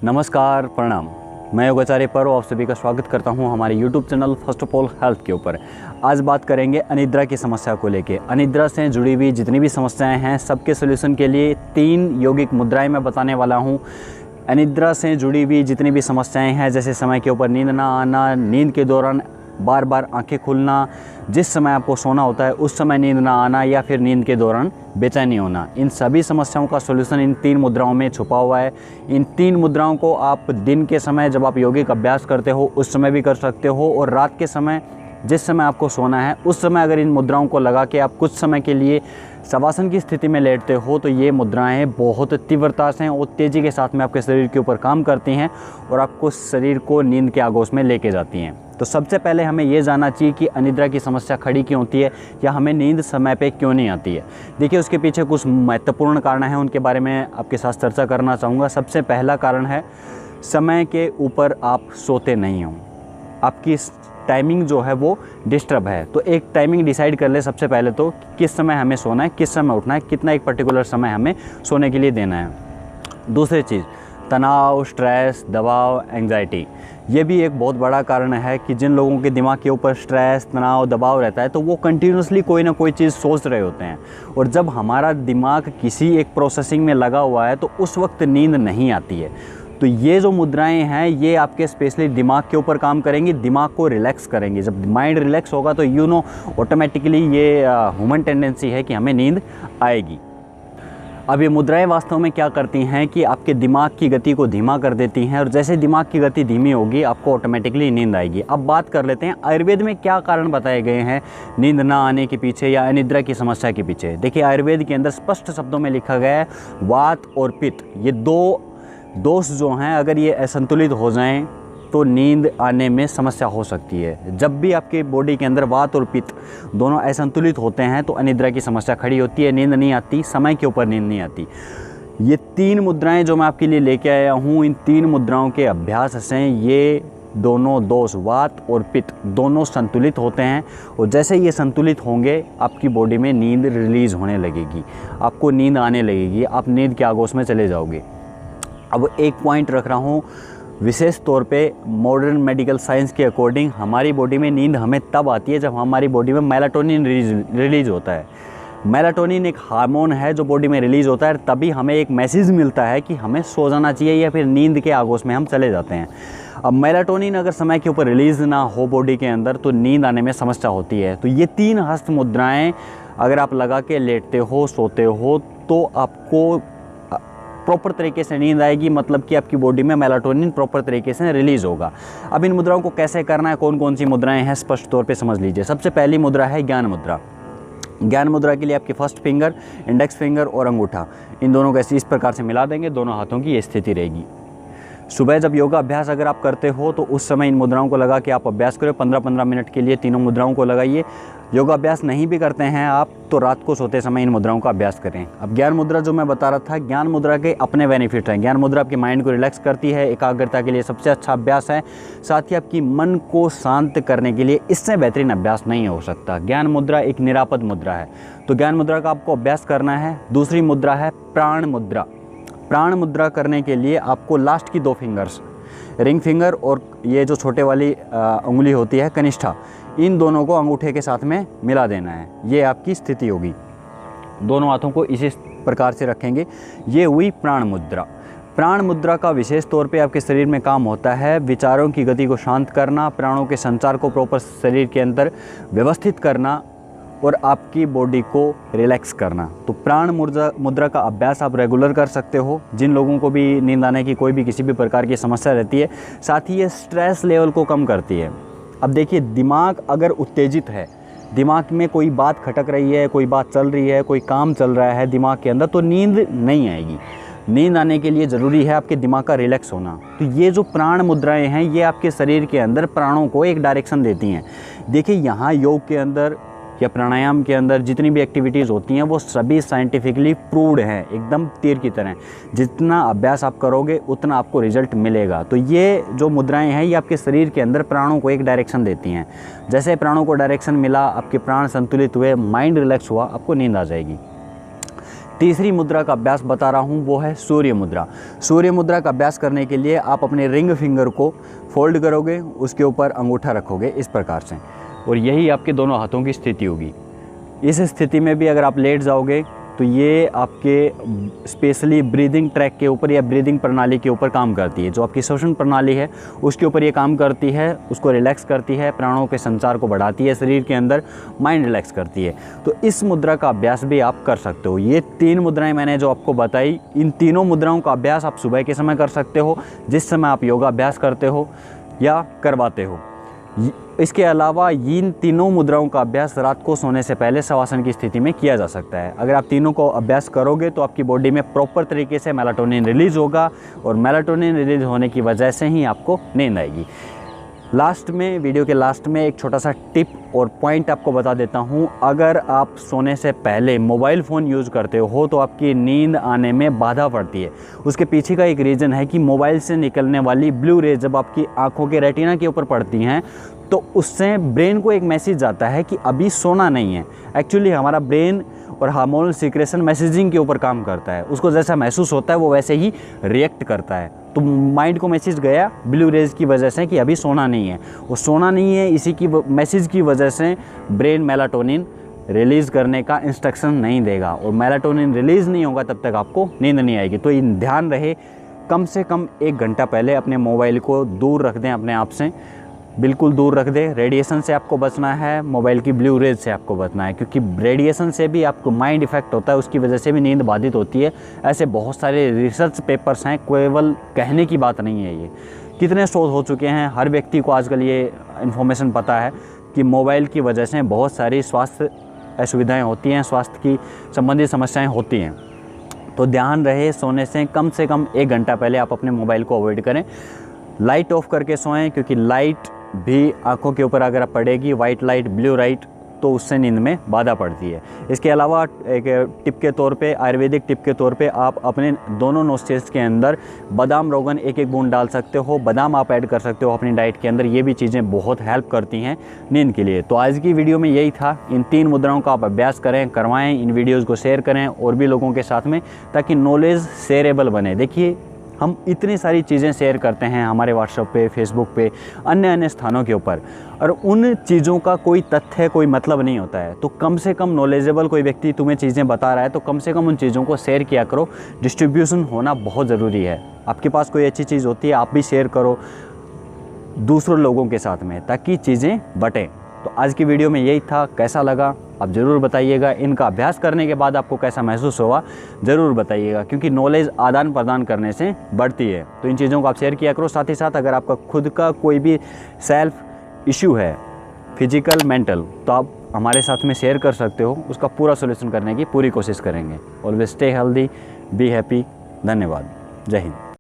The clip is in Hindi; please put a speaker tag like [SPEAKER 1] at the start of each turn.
[SPEAKER 1] नमस्कार, प्रणाम। मैं योगाचार्य पर्व आप सभी का स्वागत करता हूं हमारे YouTube channel first of all health के ऊपर। आज बात करेंगे अनिद्रा की समस्या को लेके। अनिद्रा से जुड़ी हुई जितनी भी समस्याएं हैं सबके सलूशन के लिए 3 यौगिक मुद्राएं मैं बताने वाला हूं। अनिद्रा से जुड़ी हुई जितनी भी समस्याएं हैं, जैसे समय के ऊपर नींद ना आना, नींद के दौरान बार बार आंखें खुलना, जिस समय आपको सोना होता है उस समय नींद ना आना, या फिर नींद के दौरान बेचैनी होना, इन सभी समस्याओं का सॉल्यूशन इन 3 मुद्राओं में छुपा हुआ है। इन 3 मुद्राओं को आप दिन के समय जब आप योगिक अभ्यास करते हो उस समय भी कर सकते हो, और रात के समय जिस समय आपको सोना है उस समय अगर इन मुद्राओं को लगा के आप कुछ समय के लिए शवासन की स्थिति में लेटते हो तो ये मुद्राएं बहुत तीव्रता से और तेज़ी के साथ में आपके शरीर के ऊपर काम करती हैं और आपको शरीर को नींद के आगोश में लेके जाती हैं। तो सबसे पहले हमें ये जानना चाहिए कि अनिद्रा की समस्या खड़ी क्यों होती है या हमें नींद समय पे क्यों नहीं आती है। देखिए, उसके पीछे कुछ महत्वपूर्ण कारण हैं, उनके बारे में आपके साथ चर्चा करना चाहूँगा। सबसे पहला कारण है समय के ऊपर आप सोते नहीं हो, आपकी टाइमिंग जो है वो डिस्टर्ब है। तो एक टाइमिंग डिसाइड कर ले सबसे पहले तो, किस समय हमें सोना है, किस समय उठना है, कितना एक पर्टिकुलर समय हमें सोने के लिए देना है। दूसरी चीज़, तनाव, स्ट्रेस, दबाव, एंग्जाइटी, ये भी एक बहुत बड़ा कारण है कि जिन लोगों के दिमाग के ऊपर स्ट्रेस, तनाव, दबाव रहता है तो वो कंटिन्यूसली कोई ना कोई चीज़ सोच रहे होते हैं, और जब हमारा दिमाग किसी एक प्रोसेसिंग में लगा हुआ है तो उस वक्त नींद नहीं आती है। तो ये जो मुद्राएं हैं ये आपके स्पेशली दिमाग के ऊपर काम करेंगी, दिमाग को रिलैक्स करेंगी। जब माइंड रिलैक्स होगा तो ऑटोमेटिकली ये ह्यूमन टेंडेंसी है कि हमें नींद आएगी। अब ये मुद्राएं वास्तव में क्या करती हैं कि आपके दिमाग की गति को धीमा कर देती हैं, और जैसे दिमाग की गति धीमी होगी आपको ऑटोमेटिकली नींद आएगी। अब बात कर लेते हैं आयुर्वेद में क्या कारण बताए गए हैं नींद ना आने के पीछे या अनिद्रा की समस्या के पीछे। देखिए, आयुर्वेद के अंदर स्पष्ट शब्दों में लिखा गया है वात और पित्त, ये 2 दोष जो हैं अगर ये असंतुलित हो जाएं तो नींद आने में समस्या हो सकती है। जब भी आपके बॉडी के अंदर वात और पित्त दोनों असंतुलित होते हैं तो अनिद्रा की समस्या खड़ी होती है, नींद नहीं आती, समय के ऊपर नींद नहीं आती। ये 3 मुद्राएं जो मैं आपके लिए लेके आया हूँ, इन 3 मुद्राओं के अभ्यास से ये दोनों दोष, वात और पित्त, दोनों संतुलित होते हैं, और जैसे ये संतुलित होंगे आपकी बॉडी में नींद रिलीज़ होने लगेगी, आपको नींद आने लगेगी, आप नींद के आगोश में चले जाओगे। अब एक पॉइंट रख रहा हूँ, विशेष तौर पे मॉडर्न मेडिकल साइंस के अकॉर्डिंग हमारी बॉडी में नींद हमें तब आती है जब हमारी बॉडी में मेलाटोनिन रिलीज़ होता है। मेलाटोनिन एक हार्मोन है जो बॉडी में रिलीज़ होता है, तभी हमें एक मैसेज मिलता है कि हमें सो जाना चाहिए या फिर नींद के आगोश में हम चले जाते हैं। अब मेलाटोनिन अगर समय के ऊपर रिलीज़ ना हो बॉडी के अंदर तो नींद आने में समस्या होती है। तो ये 3 हस्त मुद्राएँ अगर आप लगा के लेटते हो, सोते हो, तो आपको प्रॉपर तरीके से नींद आएगी, मतलब कि आपकी बॉडी में मेलाटोनिन प्रॉपर तरीके से रिलीज़ होगा। अब इन मुद्राओं को कैसे करना है, कौन कौन सी मुद्राएं हैं, स्पष्ट तौर पे समझ लीजिए। सबसे पहली मुद्रा है ज्ञान मुद्रा। ज्ञान मुद्रा के लिए आपकी फर्स्ट फिंगर, इंडेक्स फिंगर और अंगूठा, इन दोनों को इस प्रकार से मिला देंगे, दोनों हाथों की ये स्थिति रहेगी। सुबह जब योगा अभ्यास अगर आप करते हो तो उस समय इन मुद्राओं को लगा के आप अभ्यास करें, 15-15 मिनट के लिए तीनों मुद्राओं को लगाइए। योगा अभ्यास नहीं भी करते हैं आप तो रात को सोते समय इन मुद्राओं का अभ्यास करें। अब ज्ञान मुद्रा जो मैं बता रहा था, ज्ञान मुद्रा के अपने बेनिफिट हैं। ज्ञान मुद्रा आपके माइंड को रिलैक्स करती है, एकाग्रता के लिए सबसे अच्छा अभ्यास है, साथ ही आपकी मन को शांत करने के लिए इससे बेहतरीन अभ्यास नहीं हो सकता। ज्ञान मुद्रा एक निरापद मुद्रा है, तो ज्ञान मुद्रा का आपको अभ्यास करना है। दूसरी मुद्रा है प्राण मुद्रा। प्राण मुद्रा करने के लिए आपको लास्ट की 2 फिंगर्स, रिंग फिंगर और ये जो छोटे वाली उंगली होती है कनिष्ठा, इन दोनों को अंगूठे के साथ में मिला देना है। ये आपकी स्थिति होगी, दोनों हाथों को इसी प्रकार से रखेंगे। ये हुई प्राण मुद्रा। प्राण मुद्रा का विशेष तौर पे आपके शरीर में काम होता है विचारों की गति को शांत करना, प्राणों के संचार को प्रॉपर शरीर के अंदर व्यवस्थित करना और आपकी बॉडी को रिलैक्स करना। तो प्राण मुद्रा का अभ्यास आप रेगुलर कर सकते हो, जिन लोगों को भी नींद आने की कोई भी किसी भी प्रकार की समस्या रहती है। साथ ही ये स्ट्रेस लेवल को कम करती है। अब देखिए, दिमाग अगर उत्तेजित है, दिमाग में कोई बात खटक रही है, कोई बात चल रही है, कोई काम चल रहा है दिमाग के अंदर, तो नींद नहीं आएगी। नींद आने के लिए ज़रूरी है आपके दिमाग का रिलैक्स होना। तो ये जो प्राण मुद्राएं हैं ये आपके शरीर के अंदर प्राणों को एक डायरेक्शन देती हैं। देखिए, यहाँ योग के अंदर या प्राणायाम के अंदर जितनी भी एक्टिविटीज़ होती हैं वो सभी साइंटिफिकली प्रूव्ड हैं, एकदम तीर की तरह। जितना अभ्यास आप करोगे उतना आपको रिजल्ट मिलेगा। तो ये जो मुद्राएं हैं ये आपके शरीर के अंदर प्राणों को एक डायरेक्शन देती हैं। जैसे प्राणों को डायरेक्शन मिला, आपके प्राण संतुलित हुए, माइंड रिलैक्स हुआ, आपको नींद आ जाएगी। तीसरी मुद्रा का अभ्यास बता रहा हूँ, वो है सूर्य मुद्रा। सूर्य मुद्रा का अभ्यास करने के लिए आप अपने रिंग फिंगर को फोल्ड करोगे, उसके ऊपर अंगूठा रखोगे इस प्रकार से, और यही आपके दोनों हाथों की स्थिति होगी। इस स्थिति में भी अगर आप लेट जाओगे तो ये आपके स्पेशली ब्रीदिंग ट्रैक के ऊपर या ब्रीदिंग प्रणाली के ऊपर काम करती है। जो आपकी श्वसन प्रणाली है उसके ऊपर ये काम करती है, उसको रिलैक्स करती है, प्राणों के संचार को बढ़ाती है, शरीर के अंदर माइंड रिलैक्स करती है। तो इस मुद्रा का अभ्यास भी आप कर सकते हो। ये 3 मुद्राएं मैंने जो आपको बताई, इन तीनों मुद्राओं का अभ्यास आप सुबह के समय कर सकते हो, जिस समय आप योगा अभ्यास करते हो या करवाते हो। इसके अलावा इन तीनों मुद्राओं का अभ्यास रात को सोने से पहले शवासन की स्थिति में किया जा सकता है। अगर आप तीनों को अभ्यास करोगे तो आपकी बॉडी में प्रॉपर तरीके से मेलाटोनिन रिलीज़ होगा, और मेलाटोनिन रिलीज़ होने की वजह से ही आपको नींद आएगी। लास्ट में, वीडियो के लास्ट में एक छोटा सा टिप और पॉइंट आपको बता देता हूँ। अगर आप सोने से पहले मोबाइल फ़ोन यूज़ करते हो तो आपकी नींद आने में बाधा पड़ती है। उसके पीछे का एक रीज़न है कि मोबाइल से निकलने वाली ब्लू रेज जब आपकी आंखों के रेटिना के ऊपर पड़ती हैं तो उससे ब्रेन को एक मैसेज आता है कि अभी सोना नहीं है। एक्चुअली हमारा ब्रेन और हार्मोनल सीक्रेशन मैसेजिंग के ऊपर काम करता है। उसको जैसा महसूस होता है वो वैसे ही रिएक्ट करता है। तो माइंड को मैसेज गया ब्लू रेज की वजह से कि अभी सोना नहीं है। वो सोना नहीं है, इसी की मैसेज की वजह से ब्रेन मेलाटोनिन रिलीज़ करने का इंस्ट्रक्शन नहीं देगा, और मेलाटोनिन रिलीज़ नहीं होगा तब तक आपको नींद नहीं आएगी। तो ध्यान रहे, कम से कम 1 घंटा पहले अपने मोबाइल को दूर रख दें, अपने आप से बिल्कुल दूर रख दें। रेडिएशन से आपको बचना है, मोबाइल की ब्लू रेज से आपको बचना है, क्योंकि रेडिएशन से भी आपको माइंड इफेक्ट होता है, उसकी वजह से भी नींद बाधित होती है। ऐसे बहुत सारे रिसर्च पेपर्स हैं, केवल कहने की बात नहीं है। ये कितने शोध हो चुके हैं, हर व्यक्ति को आजकल ये इन्फॉर्मेशन पता है कि मोबाइल की वजह से बहुत सारी स्वास्थ्य असुविधाएँ होती हैं, स्वास्थ्य की संबंधित समस्याएँ होती हैं। तो ध्यान रहे, सोने से कम 1 घंटा पहले आप अपने मोबाइल को अवॉइड करें। लाइट ऑफ करके सोएं, क्योंकि लाइट भी आंखों के ऊपर अगर पड़ेगी, वाइट लाइट, ब्लू लाइट, तो उससे नींद में बाधा पड़ती है। इसके अलावा एक टिप के तौर पे, आयुर्वेदिक टिप के तौर पे, आप अपने दोनों नोस्ट्रिल्स के अंदर बादाम रोगन 1-1 बूंद डाल सकते हो। बादाम आप ऐड कर सकते हो अपनी डाइट के अंदर। ये भी चीज़ें बहुत हेल्प करती हैं नींद के लिए। तो आज की वीडियो में यही था। इन 3 मुद्राओं का आप अभ्यास करें, करवाएं, इन वीडियोज़ को शेयर करें और भी लोगों के साथ में, ताकि नॉलेज शेयरेबल बने। देखिए, हम इतनी सारी चीज़ें शेयर करते हैं हमारे व्हाट्सएप पे, फेसबुक पे, अन्य स्थानों के ऊपर, और उन चीज़ों का कोई तथ्य, कोई मतलब नहीं होता है। तो कम से कम नॉलेजेबल कोई व्यक्ति तुम्हें चीज़ें बता रहा है तो कम से कम उन चीज़ों को शेयर किया करो। डिस्ट्रीब्यूशन होना बहुत ज़रूरी है। आपके पास कोई अच्छी चीज़ होती है, आप भी शेयर करो दूसरों लोगों के साथ में, ताकि चीज़ें बटें। तो आज की वीडियो में यही था। कैसा लगा आप ज़रूर बताइएगा। इनका अभ्यास करने के बाद आपको कैसा महसूस हुआ ज़रूर बताइएगा, क्योंकि नॉलेज आदान प्रदान करने से बढ़ती है। तो इन चीज़ों को आप शेयर किया करो। साथ ही साथ अगर आपका खुद का कोई भी सेल्फ इश्यू है, फिजिकल, मेंटल, तो आप हमारे साथ में शेयर कर सकते हो। उसका पूरा सोल्यूशन करने की पूरी कोशिश करेंगे। Always stay healthy, be happy. धन्यवाद। जय हिंद।